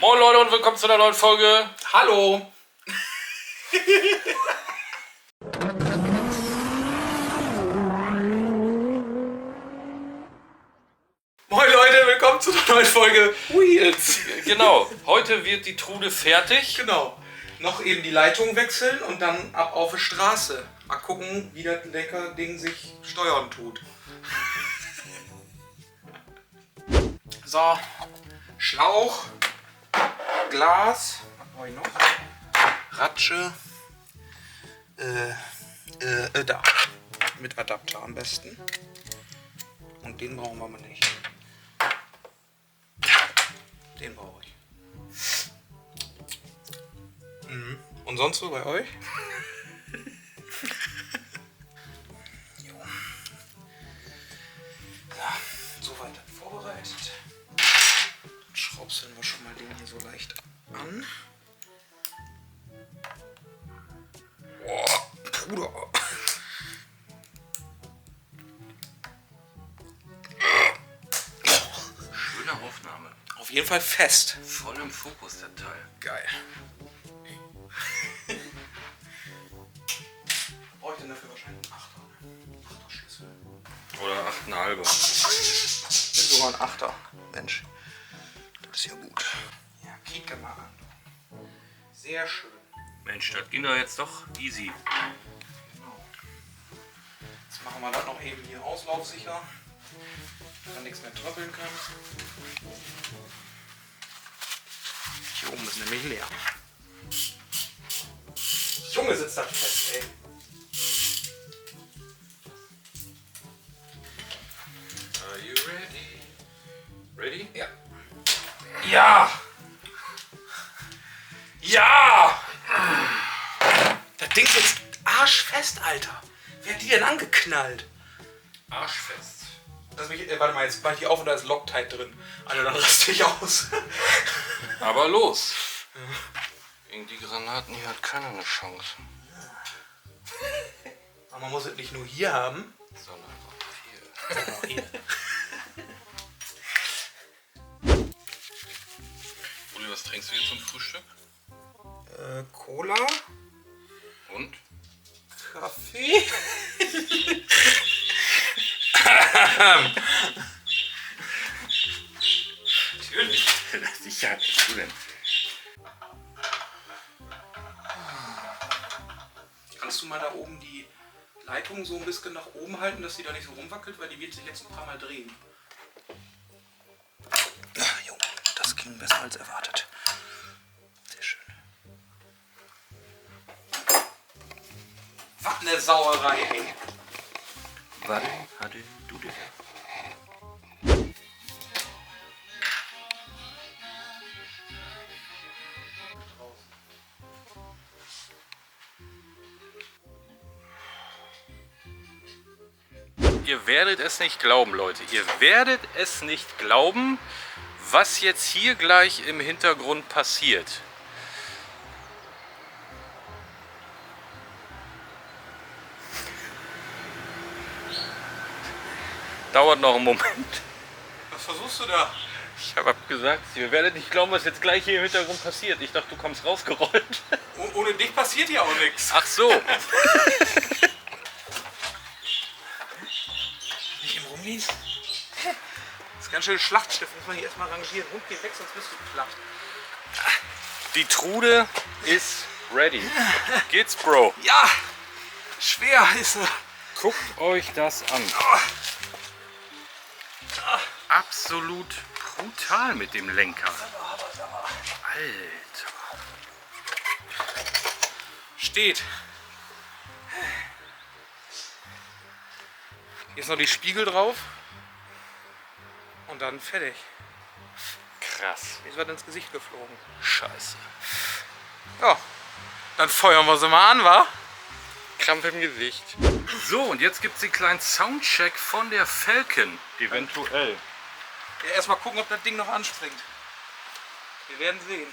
Moin Leute und willkommen zu einer neuen Folge. Hallo! Moin Leute, willkommen zu einer neuen Folge Wheels. Genau, heute wird die Trude fertig. Genau. Noch eben die Leitung wechseln und dann ab auf die Straße. Mal gucken, wie das lecker Ding sich steuern tut. So, Schlauch, Glas, was brauche ich noch? Ratsche, da, mit Adapter am besten. Und den brauchen wir mal nicht. Den brauche ich. Und sonst so bei euch? Jo. Ja, soweit vorbereitet. Dann schraubseln wir schon mal den hier so leicht an. Boah, Bruder. Schöne Aufnahme. Auf jeden Fall fest. Voll im Fokus der Teil. Geil. Brauche ich denn dafür wahrscheinlich einen Achter Schlüssel? Oder 8,5. Ist sogar ein Achter. Mensch, das ist ja gut. Ja, kick mal an. Sehr schön. Mensch, das ging doch jetzt doch easy. Genau. Jetzt machen wir das noch eben hier auslaufsicher, dass nichts mehr tröppeln kann. Hier oben ist nämlich leer. Junge, sitzt das fest, ey. Are you ready? Ready? Ja. Ja! Ja! Das Ding sitzt arschfest, Alter. Wer hat die denn angeknallt? Arschfest. Lass mich, warte mal, jetzt mach ich die auf und da ist Loctite drin. Alter, dann raste ich aus. Aber los. Gegen die Granaten hier hat keiner eine Chance. Aber man muss es nicht nur hier haben. Sondern auch hier. Uli, was trinkst du hier zum Frühstück? Cola, Und? Kaffee. Natürlich. Sicher, was bist du denn? Kannst du mal da oben die Leitung so ein bisschen nach oben halten, dass sie da nicht so rumwackelt, weil die wird sich jetzt ein paar Mal drehen. Ach, Junge, das ging besser als erwartet. Sehr schön. Was eine Sauerei, ey. Warte, hatte du dich? Ihr werdet es nicht glauben, Leute. Ihr werdet es nicht glauben, was jetzt hier gleich im Hintergrund passiert. Dauert noch einen Moment. Was versuchst du da? Ich habe gesagt, ihr werdet nicht glauben, was jetzt gleich hier im Hintergrund passiert. Ich dachte, du kommst rausgerollt. Ohne dich passiert hier auch nichts. Ach so. Nicht im Rumgehen? Das ist ganz schön Schlachtstift, muss man hier erstmal rangieren. Und geh weg, sonst bist du platt. Die Trude ist ready. Geht's, Bro? Ja! Schwer ist er. Guckt euch das an. Absolut brutal mit dem Lenker. Alter. Steht. Hier ist noch die Spiegel drauf. Und dann fertig. Krass. Jetzt wird ins Gesicht geflogen. Scheiße. Ja, dann feuern wir sie mal an, wa? Krampf im Gesicht. So, und jetzt gibt es den kleinen Soundcheck von der Falcon. Eventuell. Ja, erstmal gucken, ob das Ding noch anspringt. Wir werden sehen.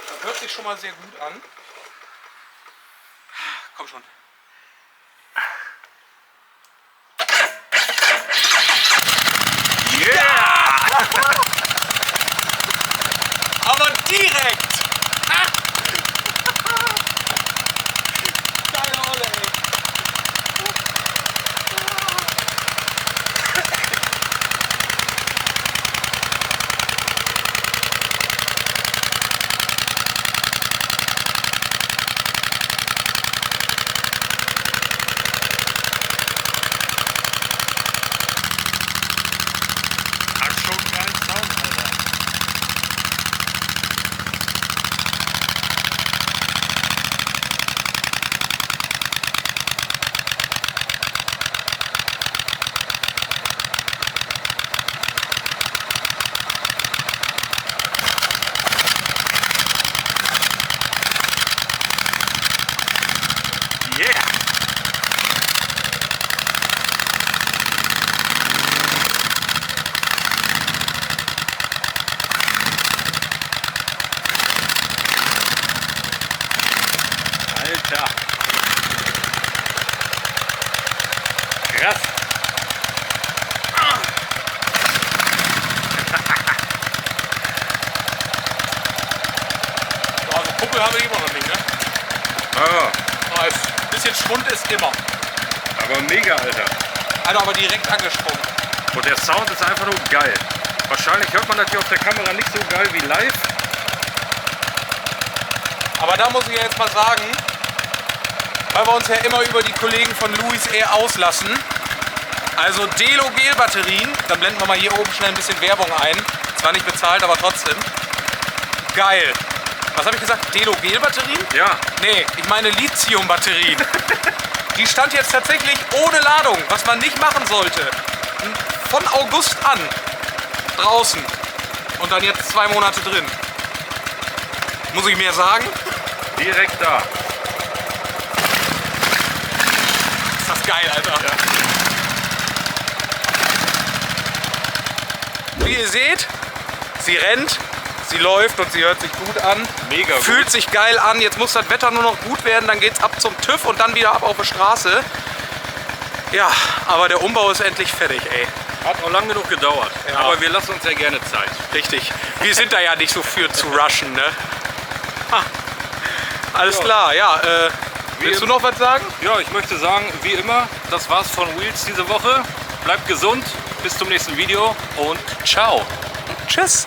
Das hört sich schon mal sehr gut an. Komm schon. Yeah! Kurbel haben wir immer noch nicht, ne? Ah, Aber ein bisschen Schwund ist immer. aber mega, Alter. Einer aber direkt angesprungen. Und der Sound ist einfach nur geil. Wahrscheinlich hört man das hier auf der Kamera nicht so geil wie live. Aber da muss ich ja jetzt mal sagen, weil wir uns ja immer über die Kollegen von Louis Air auslassen. Also Delo Gel-Batterien, dann blenden wir mal hier oben schnell ein bisschen Werbung ein. Zwar nicht bezahlt, aber trotzdem. Geil. Was habe ich gesagt? Delo Gel-Batterien? Ja. Nee, ich meine Lithium-Batterien. Die stand jetzt tatsächlich ohne Ladung, was man nicht machen sollte. Von August an draußen und dann jetzt 2 Monate drin. Muss ich mir sagen? Direkt da. Ist das geil, Alter. Ja. Wie ihr seht, sie rennt, sie läuft und sie hört sich gut an. Mega gut. Fühlt sich geil an. Jetzt muss das Wetter nur noch gut werden, dann geht's ab zum TÜV und dann wieder ab auf die Straße. Ja, aber der Umbau ist endlich fertig, ey. Hat auch lang genug gedauert. Ja. Aber wir lassen uns ja gerne Zeit. Richtig. Wir sind da ja nicht so für zu rushen, ne? Ha. Alles Ja. klar, ja. Willst du noch was sagen? Ja, ich möchte sagen, wie immer, das war's von Wheels diese Woche. Bleibt gesund, bis zum nächsten Video und ciao. Tschüss.